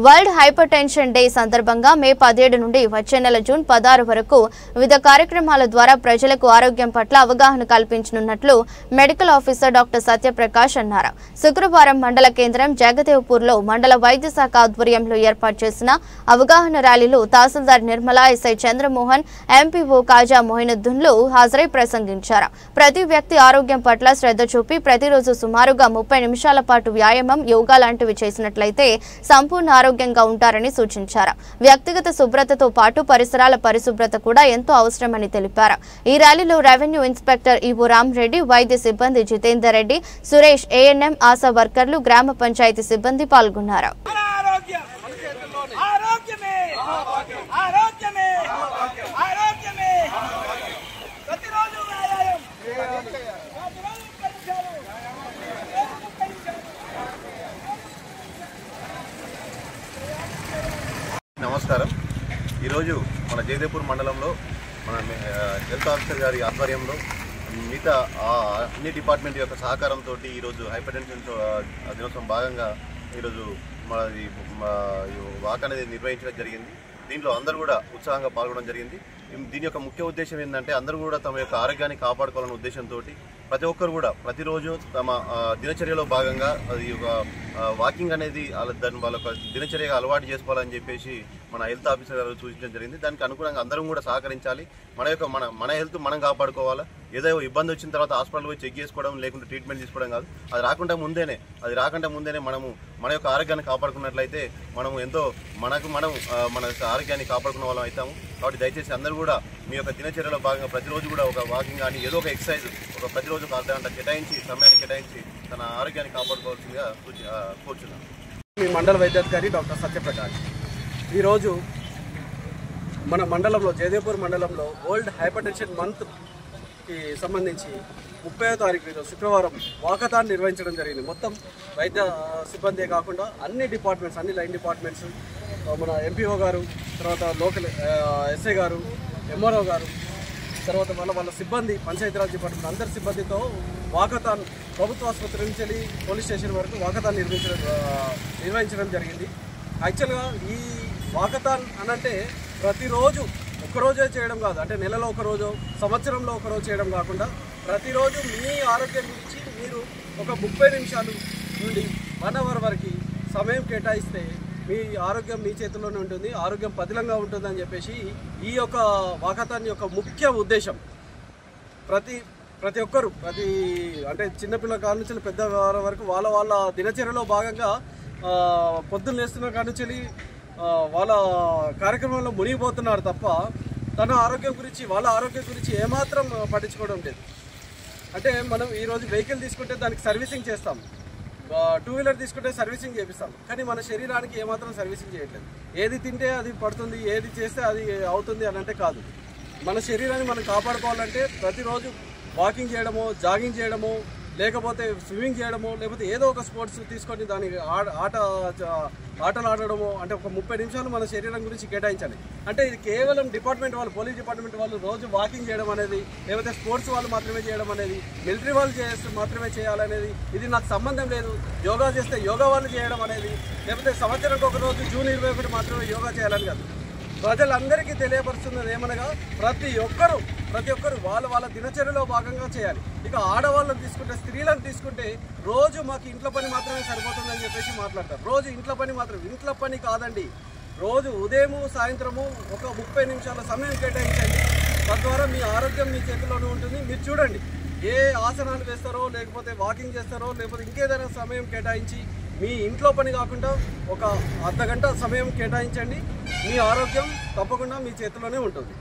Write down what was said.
World hyper tension day సందర్భంగా మే 17 నుండి వచ్చే నెల జూన్ 16 వరకు వివిధ కార్యక్రమాల ద్వారా ప్రజలకు ఆరోగ్యం పట్ల అవగాహన కల్పించనున్నట్లు మెడికల్ ఆఫీసర్ డాక్టర్ సత్యప్రకాష్ అన్నారు. శుక్రవారం మండల కేంద్రం జగదేవ్పూర్లో మండల వైద్య శాఖ ఆధ్వర్యంలో ఏర్పాటు చేసిన అవగాహన ర్యాలీలో తహసీల్దార్ నిర్మల, ఎస్ఐ చంద్రమోహన్, ఎంపీఓ కాజా మొయినుద్దీన్లు హాజరై ప్రసంగించారు. ప్రతి వ్యక్తి ఆరోగ్యం పట్ల శ్రద్ధ చూపి ప్రతిరోజు సుమారుగా 30 నిమిషాల పాటు వ్యాయామం, యోగా లాంటివి చేసినట్లయితే సంపూర్ణ ఆరోగ్యంగా ఉంటారని సూచించారు. వ్యక్తిగత శుభ్రతతో పాటు పరిసరాల పరిశుభ్రత కూడా ఎంతో అవసరమని తెలిపారు. ఈ ర్యాలీలో రెవెన్యూ ఇన్స్పెక్టర్ ఈవో రామరెడ్డి, వైద్య సిబ్బంది జితేందర్ రెడ్డి, సురేష్, ఏఎన్ఎం, ఆశా వర్కర్లు, గ్రామ పంచాయతీ సిబ్బంది పాల్గొన్నారు. నమస్కారం. ఈరోజు మన జగదేవ్పూర్ మండలంలో మన హెల్త్ ఆఫీసర్ గారి ఆధ్వర్యంలో మిగతా అన్ని డిపార్ట్మెంట్ యొక్క సహకారంతో ఈరోజు హైపర్ టెన్షన్ దినోత్సవం భాగంగా ఈరోజు మనది వాక్ అనేది నిర్వహించడం జరిగింది. దీంట్లో అందరూ కూడా ఉత్సాహంగా పాల్గొనడం జరిగింది. దీని యొక్క ముఖ్య ఉద్దేశం ఏంటంటే అందరూ కూడా తమ యొక్క ఆరోగ్యాన్ని కాపాడుకోవాలనే ఉద్దేశంతో ప్రతి ఒక్కరు కూడా ప్రతిరోజు తమ దినచర్యలో భాగంగా అది ఒక వాకింగ్ అనేది దాన్ని వాళ్ళ దినచర్యగా అలవాటు చేసుకోవాలని చెప్పేసి మన హెల్త్ ఆఫీసర్ గారు సూచించడం జరిగింది. దానికి అనుగుణంగా అందరం కూడా సహకరించాలి. మన హెల్త్ మనం కాపాడుకోవాలా. ఏదో ఇబ్బంది వచ్చిన తర్వాత హాస్పిటల్ పోయి చెక్ చేసుకోవడం, లేకుంటే ట్రీట్మెంట్ తీసుకోవడం కాదు. అది రాకుండా ముందేనే మనము మన యొక్క ఆరోగ్యాన్ని కాపాడుకున్నట్లయితే మనము ఎంతో మన ఆరోగ్యాన్ని కాపాడుకున్న వాళ్ళం అవుతాము. కాబట్టి దయచేసి అందరూ కూడా మీ యొక్క దినచర్యలో భాగంగా ప్రతిరోజు కూడా ఒక వాకింగ్ కానీ ఏదో ఒక ఎక్సర్సైజ్ ప్రతిరోజు ఒక అర్ధగంట సమయాన్ని కేటాయించి తన ఆరోగ్యాన్ని కాపాడుకోవాల్సిందిగా కోరుచున్నాను. మీ మండల వైద్యాధికారి డాక్టర్ సత్యప్రకాష్. ఈరోజు మన మండలంలో జగదేవ్పూర్ మండలంలో వరల్డ్ హైపర్ టెన్షన్ మంత్కి సంబంధించి 30వ తారీఖు శుక్రవారం వాకథాన్ నిర్వహించడం జరిగింది. మొత్తం వైద్య సిబ్బందే కాకుండా అన్ని డిపార్ట్మెంట్స్, అన్ని లైన్ డిపార్ట్మెంట్స్, మన ఎంపీఓ గారు, తర్వాత లోకల్ ఎస్ఐ గారు, ఎంఆర్ఓ గారు, తర్వాత వాళ్ళ సిబ్బంది, పంచాయతీరాజ్ డిపార్ట్మెంట్ అందరి సిబ్బందితో వాకథాన్ ప్రభుత్వ ఆసుపత్రి నుంచి పోలీస్ స్టేషన్ వరకు వాకథాన్ నిర్వహించడం జరిగింది. యాక్చువల్గా ఈ వాకథాన్ అనంటే ప్రతిరోజు ఒక్కరోజే చేయడం కాదు, అంటే నెలలో ఒకరోజు, సంవత్సరంలో ఒకరోజు చేయడం కాకుండా ప్రతిరోజు మీ ఆరోగ్యం గురించి మీరు ఒక 30 నిమిషాలు నుండి 1 అవర్ వరకు సమయం కేటాయిస్తే మీ ఆరోగ్యం మీ చేతుల్లోనే ఉంటుంది, ఆరోగ్యం పదిలంగా ఉంటుందని చెప్పేసి ఈ యొక్క వాకథాన్ యొక్క ముఖ్య ఉద్దేశం. ప్రతి ఒక్కరు అంటే చిన్నపిల్లల కాడ నుంచి పెద్ద వరకు వాళ్ళ దినచర్యలో భాగంగా పొద్దున్న లేస్తున్న కాడ నుంచి వాళ్ళ కార్యక్రమంలో మునిగిపోతున్నారు తప్ప తన ఆరోగ్యం గురించి, వాళ్ళ ఆరోగ్యం గురించి ఏమాత్రం పట్టించుకోవడం లేదు. అంటే మనం ఈరోజు వెహికల్ తీసుకుంటే దానికి సర్వీసింగ్ చేస్తాం, 2 వీలర్ తీసుకుంటే సర్వీసింగ్ చేపిస్తాం, కానీ మన శరీరానికి ఏమాత్రం సర్వీసింగ్ చేయట్లేదు. ఏది తింటే అది పడుతుంది, ఏది చేస్తే అది అవుతుంది అని అంటే కాదు. మన శరీరాన్ని మనం కాపాడుకోవాలంటే ప్రతిరోజు వాకింగ్ చేయడమో, జాగింగ్ చేయడమో, లేకపోతే స్విమ్మింగ్ చేయడమో, లేకపోతే ఏదో ఒక స్పోర్ట్స్ తీసుకొని దానికి ఆటలు ఆడడమో, అంటే ఒక 30 నిమిషాలు మన శరీరం గురించి కేటాయించాలి. అంటే ఇది కేవలం డిపార్ట్మెంట్ వాళ్ళు, పోలీస్ డిపార్ట్మెంట్ వాళ్ళు రోజు వాకింగ్ చేయడం అనేది, లేకపోతే స్పోర్ట్స్ వాళ్ళు మాత్రమే చేయడం అనేది, మిలిటరీ వాళ్ళు మాత్రమే చేయాలనేది, ఇది నాకు సంబంధం లేదు. యోగా చేస్తే యోగా వాళ్ళు చేయడం అనేది, లేకపోతే సంవత్సరానికి ఒక రోజు జూన్ 21 మాత్రమే యోగా చేయాలని కాదు. ప్రజలందరికీ తెలియపరుస్తున్నది ఏమనగా ప్రతి ఒక్కరు వాళ్ళ దినచర్యలో భాగంగా చేయాలి. ఇక ఆడవాళ్ళని తీసుకుంటే, స్త్రీలను తీసుకుంటే రోజు మాకు ఇంట్లో పని మాత్రమే సరిపోతుందని చెప్పేసి మాట్లాడతారు. రోజు ఇంట్లో పని కాదండి, రోజు ఉదయము సాయంత్రము ఒక 30 నిమిషాల సమయం కేటాయించండి. తద్వారా మీ ఆరోగ్యం మీ చేతిలోనే ఉంటుంది. మీరు చూడండి, ఏ ఆసనాలు వేస్తారో, లేకపోతే వాకింగ్ చేస్తారో, లేకపోతే ఇంకేదైనా సమయం కేటాయించి మీ ఇంట్లో పని కాకుండా ఒక అర్ధగంట సమయం కేటాయించండి. మీ ఆరోగ్యం తప్పకుండా మీ చేతిలోనే ఉంటుంది.